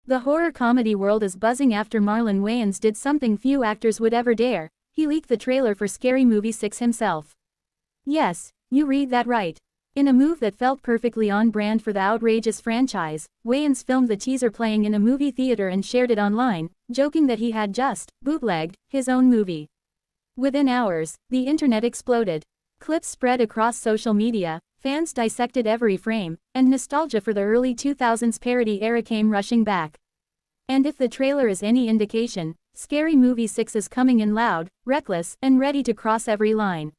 The horror comedy world is buzzing after Marlon Wayans did something few actors would ever dare. He leaked the trailer for Scary Movie 6 himself. Yes, you read that right. In a move that felt perfectly on brand for the outrageous franchise, Wayans filmed the teaser playing in a movie theater and shared it online, joking that he had just bootlegged his own movie. Within hours, the internet exploded. Clips spread across social media, fans dissected every frame, and nostalgia for the early 2000s parody era came rushing back. And if the trailer is any indication, Scary Movie 6 is coming in loud, reckless, and ready to cross every line.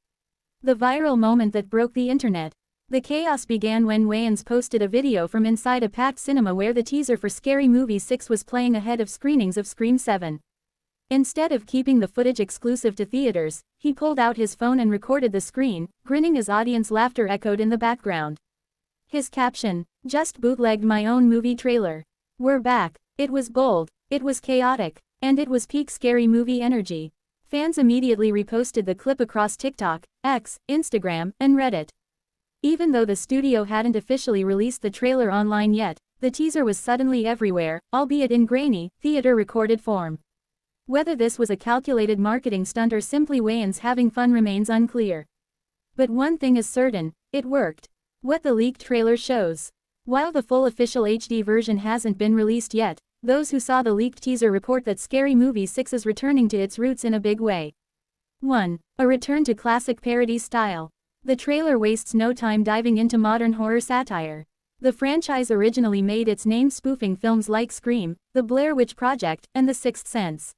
The viral moment that broke the internet. The chaos began when Wayans posted a video from inside a packed cinema where the teaser for Scary Movie 6 was playing ahead of screenings of Scream 7. Instead of keeping the footage exclusive to theaters, he pulled out his phone and recorded the screen, grinning as audience laughter echoed in the background. His caption, "Just bootlegged my own movie trailer. We're back." It was bold, it was chaotic, and it was peak Scary Movie energy. Fans immediately reposted the clip across TikTok, X, Instagram, and Reddit. Even though the studio hadn't officially released the trailer online yet, the teaser was suddenly everywhere, albeit in grainy, theater-recorded form. Whether this was a calculated marketing stunt or simply Wayans having fun remains unclear. But one thing is certain, it worked. What the leaked trailer shows. While the full official HD version hasn't been released yet, those who saw the leaked teaser report that Scary Movie 6 is returning to its roots in a big way. 1. A return to classic parody style. The trailer wastes no time diving into modern horror satire. The franchise originally made its name spoofing films like Scream, The Blair Witch Project, and The Sixth Sense.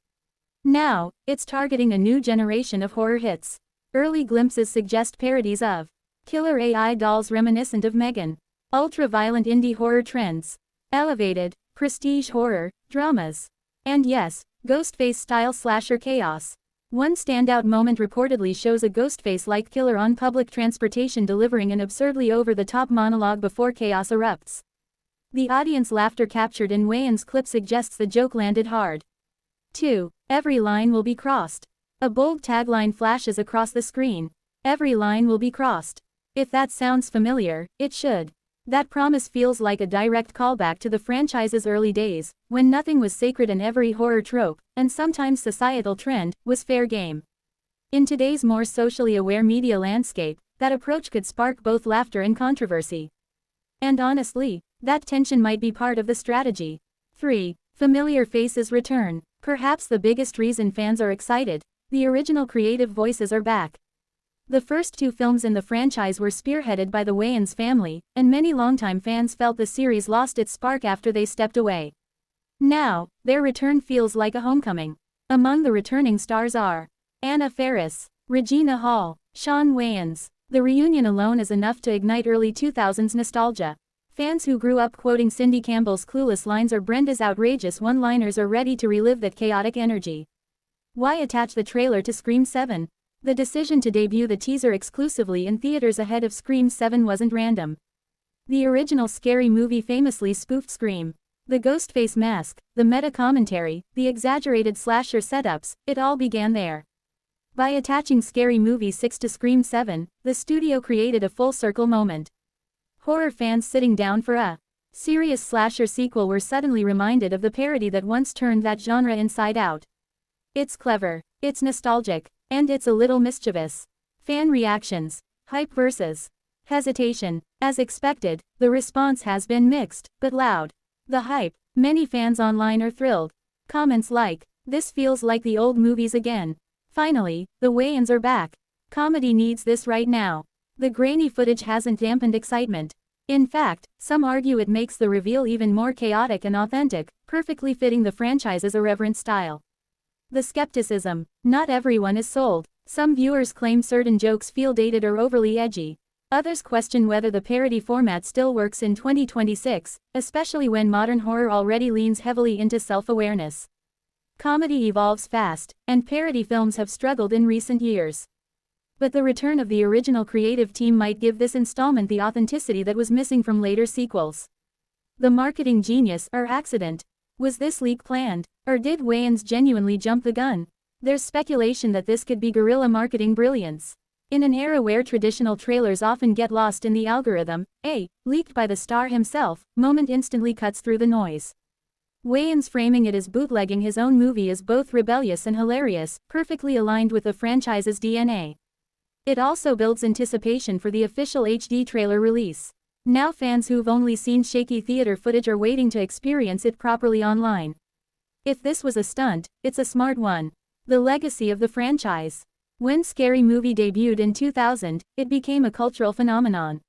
Now, it's targeting a new generation of horror hits. Early glimpses suggest parodies of killer AI dolls reminiscent of Megan, ultra-violent indie horror trends, elevated, prestige horror, dramas, and yes, Ghostface-style slasher chaos. One standout moment reportedly shows a Ghostface-like killer on public transportation delivering an absurdly over-the-top monologue before chaos erupts. The audience laughter captured in Wayans' clip suggests the joke landed hard. 2. Every line will be crossed. A bold tagline flashes across the screen. Every line will be crossed. If that sounds familiar, it should. That promise feels like a direct callback to the franchise's early days, when nothing was sacred and every horror trope, and sometimes societal trend, was fair game. In today's more socially aware media landscape, that approach could spark both laughter and controversy. And honestly, that tension might be part of the strategy. 3. Familiar faces return. Perhaps the biggest reason fans are excited, the original creative voices are back. The first two films in the franchise were spearheaded by the Wayans family, and many longtime fans felt the series lost its spark after they stepped away. Now, their return feels like a homecoming. Among the returning stars are Anna Faris, Regina Hall, Shawn Wayans. The reunion alone is enough to ignite early 2000s nostalgia. Fans who grew up quoting Cindy Campbell's clueless lines or Brenda's outrageous one-liners are ready to relive that chaotic energy. Why attach the trailer to Scream 7? The decision to debut the teaser exclusively in theaters ahead of Scream 7 wasn't random. The original Scary Movie famously spoofed Scream. The Ghostface mask, the meta-commentary, the exaggerated slasher setups, it all began there. By attaching Scary Movie 6 to Scream 7, the studio created a full-circle moment. Horror fans sitting down for a serious slasher sequel were suddenly reminded of the parody that once turned that genre inside out. It's clever, it's nostalgic, and it's a little mischievous. Fan reactions. Hype versus hesitation. As expected, the response has been mixed, but loud. The hype. Many fans online are thrilled. Comments like, "This feels like the old movies again. Finally, the Wayans are back. Comedy needs this right now." The grainy footage hasn't dampened excitement. In fact, some argue it makes the reveal even more chaotic and authentic, perfectly fitting the franchise's irreverent style. The skepticism. Not everyone is sold. Some viewers claim certain jokes feel dated or overly edgy. Others question whether the parody format still works in 2026, especially when modern horror already leans heavily into self-awareness. Comedy evolves fast, and parody films have struggled in recent years. But the return of the original creative team might give this installment the authenticity that was missing from later sequels. The marketing genius or accident. Was this leak planned? Or did Wayans genuinely jump the gun? There's speculation that this could be guerrilla marketing brilliance. In an era where traditional trailers often get lost in the algorithm, a leaked by the star himself moment instantly cuts through the noise. Wayans framing it as bootlegging his own movie is both rebellious and hilarious, perfectly aligned with the franchise's DNA. It also builds anticipation for the official HD trailer release. Now fans who've only seen shaky theater footage are waiting to experience it properly online. If this was a stunt, it's a smart one. The legacy of the franchise. When Scary Movie debuted in 2000, it became a cultural phenomenon.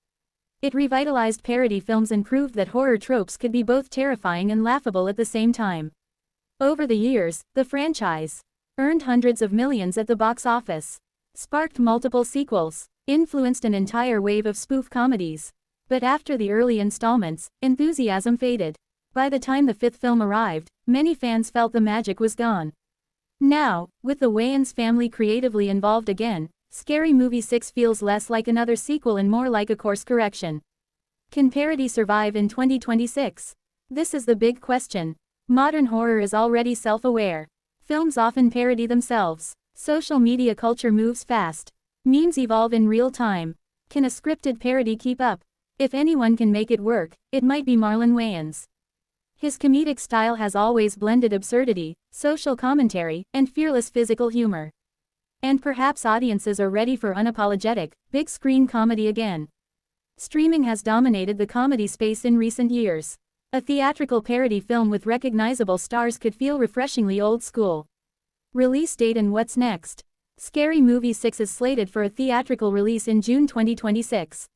It revitalized parody films and proved that horror tropes could be both terrifying and laughable at the same time. Over the years, the franchise earned hundreds of millions at the box office, sparked multiple sequels, influenced an entire wave of spoof comedies. But after the early installments, enthusiasm faded. By the time the fifth film arrived, many fans felt the magic was gone. Now, with the Wayans family creatively involved again, Scary Movie 6 feels less like another sequel and more like a course correction. Can parody survive in 2026? This is the big question. Modern horror is already self-aware. Films often parody themselves. Social media culture moves fast. Memes evolve in real time. Can a scripted parody keep up? If anyone can make it work, it might be Marlon Wayans. His comedic style has always blended absurdity, social commentary, and fearless physical humor. And perhaps audiences are ready for unapologetic, big-screen comedy again. Streaming has dominated the comedy space in recent years. A theatrical parody film with recognizable stars could feel refreshingly old school. Release date and what's next? Scary Movie 6 is slated for a theatrical release in June 2026.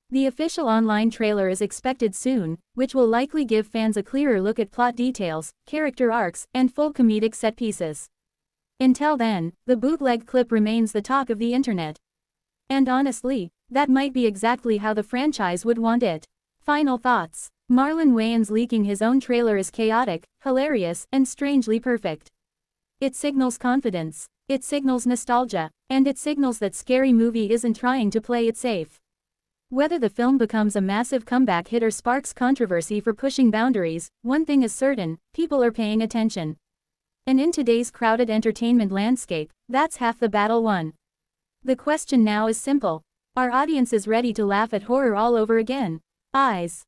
The official online trailer is expected soon, which will likely give fans a clearer look at plot details, character arcs, and full comedic set pieces. Until then, the bootleg clip remains the talk of the internet. And honestly, that might be exactly how the franchise would want it. Final thoughts. Marlon Wayans leaking his own trailer is chaotic, hilarious, and strangely perfect. It signals confidence, it signals nostalgia, and it signals that Scary Movie isn't trying to play it safe. Whether the film becomes a massive comeback hit or sparks controversy for pushing boundaries, one thing is certain, people are paying attention. And in today's crowded entertainment landscape, that's half the battle won. The question now is simple. Are audiences ready to laugh at horror all over again? Eyes.